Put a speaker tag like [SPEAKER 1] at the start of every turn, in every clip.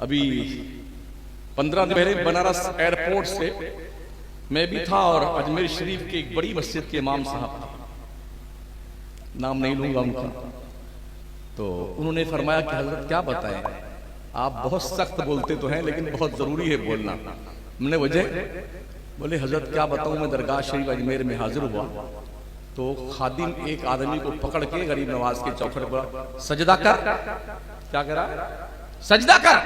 [SPEAKER 1] अभी 15 दिन पहले बनारस एयरपोर्ट से मैं भी था और अजमेर शरीफ के एक बड़ी मस्जिद के इमाम साहब, नाम नहीं लूंगा उनका, तो उन्होंने फरमाया कि हजरत क्या बताएं, आप बहुत सख्त बोलते तो हैं लेकिन बहुत जरूरी है बोलना। हमने वजह बोले हजरत क्या बताऊं, मैं दरगाह शरीफ अजमेर में हाजिर हुआ तो खादिम एक आदमी को पकड़ के गरीब नवाज के चौखट पर सजदा कर, क्या करा, सजदा कर,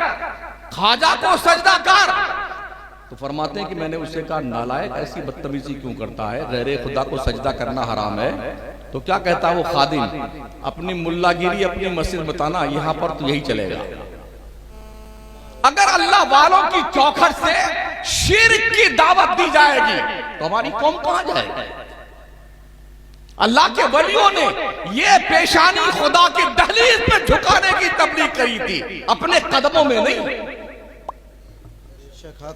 [SPEAKER 1] ख्वाजा को सजदा कर। तो फरमाते हैं कि मैंने उससे कहा नालायक ऐसी बदतमीजी क्यों करता है, गैर खुदा को सजदा करना हराम है। तो क्या कहता है वो खादिम, अपनी मुल्लागिरी अपनी मस्जिद बताना, यहां पर तो यही चलेगा। अगर अल्लाह वालों की चौखट से शिर्क की दावत दी जाएगी तो हमारी कौम कहां जाएगी। अल्लाह के वलियों ने ये पेशानी खुदा की दहलीज पे झुकाने की तबलीग करी थी, अपने कदमों में नहीं।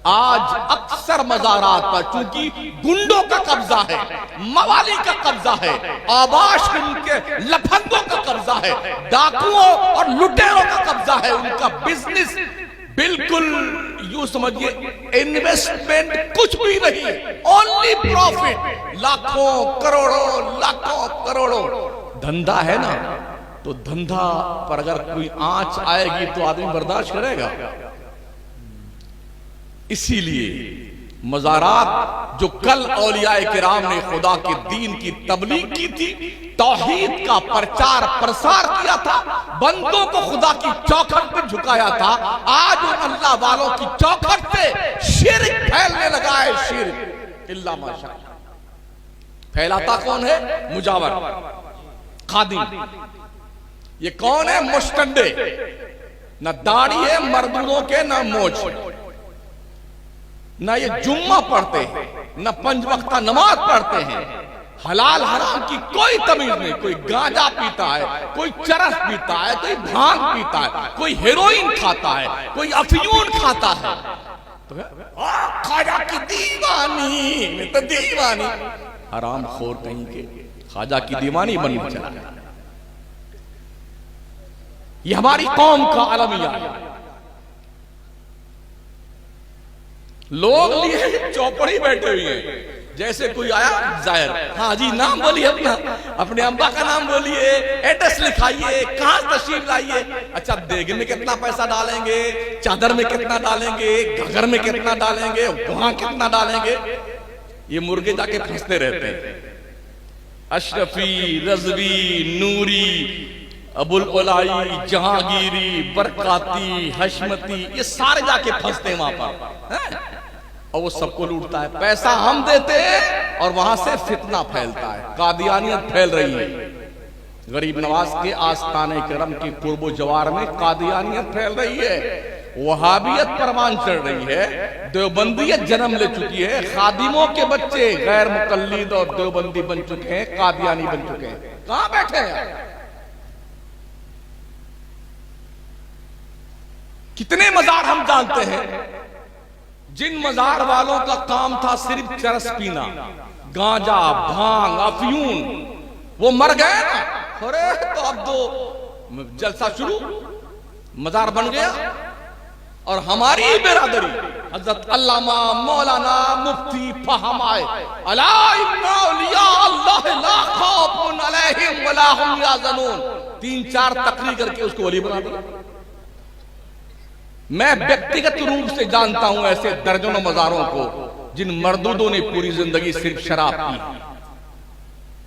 [SPEAKER 1] आज अक्सर मज़ारात पर चूंकि गुंडों का कब्जा है, मवाली का कब्जा है, आबाश के लफंगों का कब्जा है, डाकुओं और लुटेरों का कब्जा है, उनका बिजनेस बिल्कुल यूं समझिए इन्वेस्टमेंट कुछ भी नहीं, ओनली प्रॉफिट, लाखों करोड़ों धंधा है ना। तो धंधा पर अगर कोई आंच आएगी तो आदमी बर्दाश्त करेगा। इसीलिए मज़ारात जो कल औलियाए किराम ने खुदा के दीन की तबलीग की थी, तौहीद का प्रचार प्रसार किया था, बंदों को खुदा की चौखट पर झुकाया था, आज उन अल्लाह वालों की चौखट से शिर्क फैलने लगा है। शिर्क इल्ला माशाअल्लाह फैलाता कौन है, मुजावर खादिम। ये कौन है, मुश्तंडे, न दाढ़ी है मर्दों के, न मोछ, ना ये जुम्मा पढ़ते हैं, न पंज वक्ता नमाज पढ़ते हैं, हलाल हराम की कोई तमीज नहीं। कोई गांजा पीता है, कोई चरस पीता है, कोई भांग पीता है, कोई हेरोइन खाता है, कोई अफयून खाता है। तो ख्वाजा की दीवानी में तो दीवानी, हराम खोर कहीं के ख्वाजा की दीवानी बन चला। ये हमारी कौम का अलमिया है। लोग लिए चौपड़ी बैठे हुए हैं, जैसे कोई आया जाहिर, हाँ जी नाम बोलिए अपना, अपने अम्बा का नाम बोलिए, एड्रेस लिखाइए, कहाँ तशरीफ लाइए, अच्छा देग में कितना पैसा डालेंगे, चादर में कितना डालेंगे, घगर में कितना डालेंगे, वहां कितना डालेंगे। ये मुर्गे जाके फंसते रहते हैं। अशरफी, रजवी, नूरी, अबुल उलाई, जहांगीरी, बरकाती, हशमती, ये सारे जाके फंसते हैं वहां पर है? और वो सबको लूटता है। पैसा हम देते हैं और वहां से फितना फैलता है, कादियानियत फैल रही है। गरीब नवाज के आस्थाने करम की पूर्व जवार में कादियानियत फैल रही है, वहाबियत परवान चढ़ रही है, देवबंदियत जन्म ले चुकी है, खादिमों के बच्चे गैर मुकल्लिद और देवबंदी बन चुके हैं, कादियानी बन चुके हैं। कहां बैठे हैं? कितने मजार हम जानते हैं जिन मजार वालों का काम था सिर्फ चरस पीना, गांजा, भांग, अफयून, वो मर गए ना। अरे तो अब तो जलसा शुरू, मजार बन गया। और हमारी बिरादरी हजरत अल्लामा मौलाना मुफ्ती फहमाए अला इन्ना औलिया अल्लाह ला खौफुन अलैहिम वला हुम यहज़नून, 3-4 तकरीर करके उसको वली बना दिया। मैं व्यक्तिगत रूप से जानता हूं ऐसे दर्जनों मजारों को जिन मर्दूदों ने पूरी जिंदगी सिर्फ शराब पी,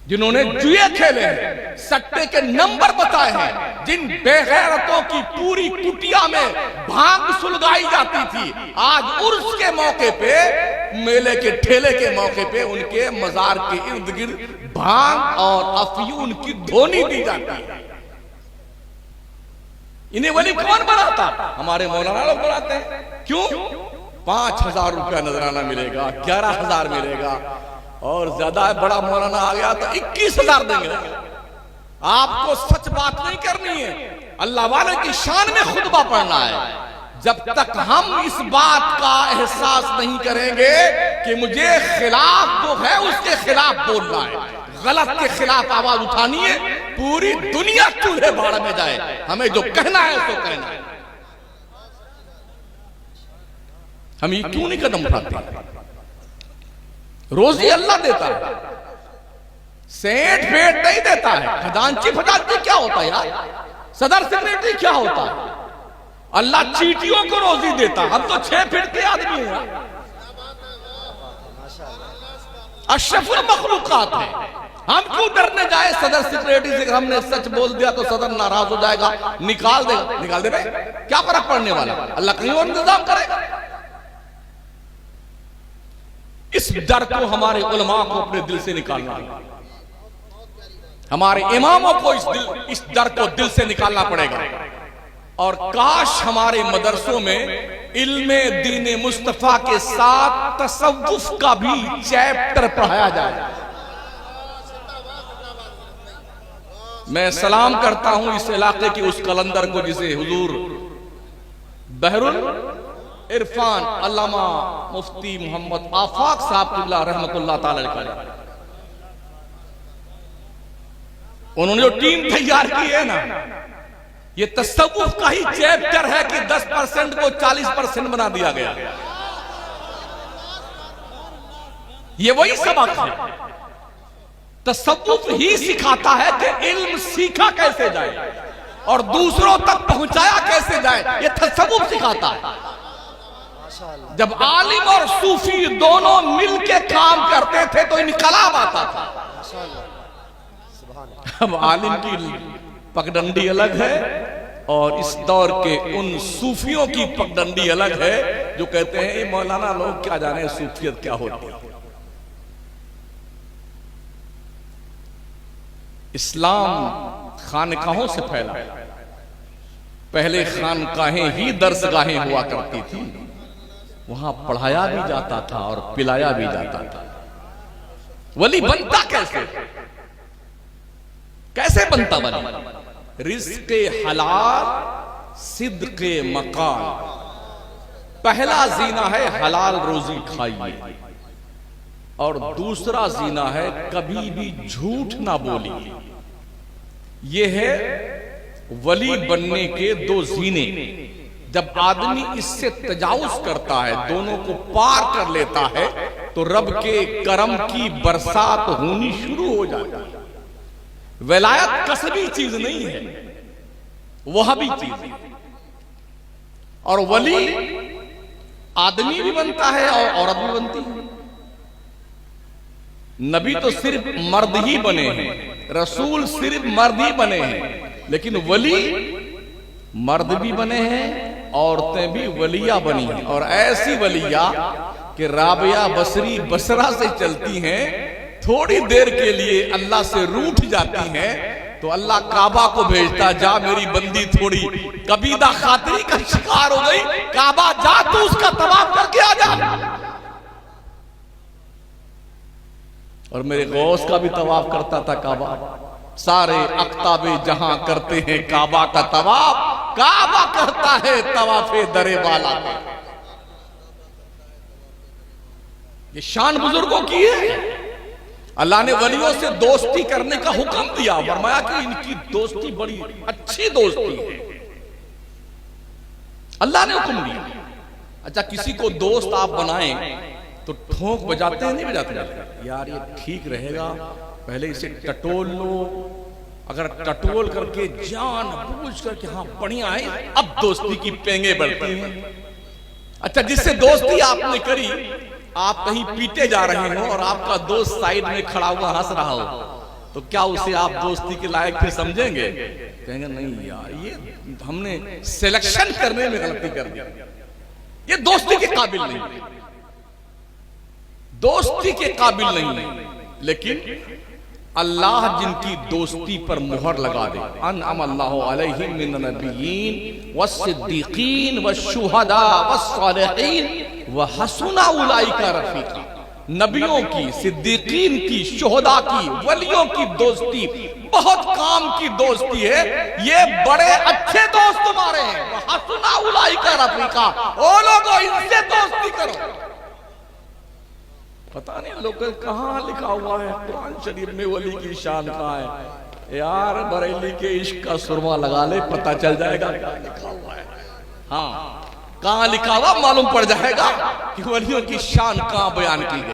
[SPEAKER 1] जिन्होंने जुए खेले हैं, सट्टे के नंबर बताए हैं, जिन बेगैरतों की पूरी कुटिया में भांग सुलगाई जाती थी, आज उर्स के मौके पे, मेले के ठेले के मौके पे उनके मजार के इर्द गिर्द भांग और अफयून की धोनी दी जाती है। इन्हें वली कौन बनाता? हमारे मौलाना लोग बनाते हैं। क्यों? 5,000 रुपया नजराना मिलेगा, 11,000 मिलेगा, और ज्यादा बड़ा मौलाना आ गया तो 21,000 देंगे। आपको सच बात नहीं करनी है, अल्लाह वाले की शान में खुतबा पढ़ना है। जब तक हम इस बात का एहसास नहीं करेंगे कि मुझे खिलाफ जो है उसके खिलाफ बोलना है, गलत के खिलाफ आवाज उठानी है, पूरी दुनिया चूल्हे भाड़ में जाए, हमें जो कहना है उसको कहना है। हम ये क्यों नहीं कदम उठाते? रोजी अल्लाह देता है, सेठ फेट नहीं देता है। खजांची फजांची क्या होता है यार? सदर सेक्रेटरी क्या होता है? अल्लाह चीटियों को रोजी देता। हम तो 6 फीट के आदमी हैं, अशरफुल मखलूकात है। हम क्यों डरने जाए सदर सेक्रेटरी से? हमने सच बोल दिया तो सदर नाराज हो जाएगा, निकाल देगा। निकाल दे भाई, क्या फर्क पड़ने वाला? अल्लाह कहीं और इंतजाम करेगा। इस डर को हमारे उलमा को अपने दिल से निकालना है। हमारे इमामों को इस डर को दिल से निकालना पड़ेगा। और काश हमारे मदरसों में इल्मे दीन मुस्तफा के साथ तसव्वुफ का भी चैप्टर पढ़ाया जाए। मैं सलाम करता हूं इस इलाके के उस कलंदर को जिसे हुजूर बहरुल इरफान अल्लामा मुफ्ती मोहम्मद आफाक साहब क़िबला रहमतुल्लाह ताला अलैह, उन्होंने जो टीम तैयार की है ना, ये तसव्वुफ का ही चैप्टर है कि 10% को 40% बना दिया गया। ये वही सबक है। तसव्वुफ ही सिखाता है कि इल्म सीखा कैसे जाए और दूसरों तक पहुंचाया कैसे जाए। ये तसव्वुफ सिखाता है। जब आलिम और सूफी दोनों मिलके काम करते थे तो इनकलाब आता था। अब आलिम की पगडंडी अलग है और इस दौर के उन सूफियों की पगडंडी अलग है जो कहते हैं ये मौलाना लोग क्या जाने सूफियत क्या होती है। इस्लाम खानकाहों से फैला। पहले खानकाहें ही दर्सगाहें हुआ करती थी, वहां पढ़ाया भी जाता था और पिलाया भी जाता था। वली बनता कैसे? कैसे बनता वली? रिज़्क़े हलाल सिद्क़े मकाल। पहला जीना है हलाल रोजी खाइए और दूसरा जीना है कभी भी झूठ ना बोलिए। ये है वली बनने के 2 जीने। जब आदमी इससे तजावुज करता है, दोनों को पार कर लेता है, तो रब के करम की बरसात होनी शुरू हो जाती है। विलायत कसबी चीज नहीं है, वह भी चीज है। और वली आदमी भी बनता है और औरत भी बनती है। नबी तो सिर्फ मर्द ही बने हैं, रसूल सिर्फ मर्द ही बने हैं, लेकिन वली मर्द भी बने हैं, औरतें भी वलिया बनी हैं। और ऐसी वलिया कि राबिया बसरी बसरा से चलती हैं, थोड़ी देर के लिए अल्लाह से रूठ जाती हैं तो अल्लाह काबा को भेजता, जा मेरी बंदी थोड़ी कबीदा खातिरी का शिकार हो गई, काबा जा तू उसका तवाफ करके आ जा। और मेरे गौस का भी तवाफ करता था काबा। सारे अख्ताबे जहां करते हैं काबा का तवाफ, काबा करता है तवाफे दरे वाला। ये शान बुजुर्गों की है। अल्लाह ने वलियों से दोस्ती करने का हुक्म दिया, फरमाया कि इनकी दोस्ती बड़ी अच्छी दोस्ती है। अल्लाह ने हुक्म दिया। अच्छा, किसी को दोस्त आप बनाएं तो ठोंक बजाते हैं, नहीं बजाते? यार ये ठीक रहेगा, पहले इसे टटोल लो। अगर टटोल करके जान बूझ करके हाँ बढ़िया है, अब दोस्ती की पेंगे बढ़ती हैं। अच्छा, जिससे दोस्ती आपने करी, आप कहीं पीटे जा रहे हो और आपका दोस्त साइड में खड़ा हुआ हंस रहा हो, तो क्या उसे आप दोस्ती के लायक फिर समझेंगे? कहेंगे नहीं यार, ये हमने सिलेक्शन करने में गलती कर दी, ये दोस्ती के काबिल नहीं, दोस्ती के काबिल नहीं। लेकिन अल्लाह जिनकी दोस्ती पर मुहर लगा दे, अनअमल्लाहु अलैहिम मिन नबिय्यीन वस्सिद्दीकीन वश्शुहदा वस्सालिहीन व हसुना उलाइका रफीका। नबियों की, सिद्दीकीन की, शुहदा की, वलियों की दोस्ती बहुत काम की दोस्ती है। ये बड़े अच्छे दोस्त तुम्हारे हैं। व हसुना उलाइका रफीका, ओ लोगों इनसे दोस्ती करो। पता नहीं लोग कहां लिखा हुआ है कुरान शरीफ में वली की शान कहां है? यार बरेली के इश्क का सुरमा लगा ले, पता चल जाएगा क्या लिखा हुआ है। हाँ, कहां लिखा हुआ मालूम पड़ जाएगा कि वलियों की शान कहां बयान की गई।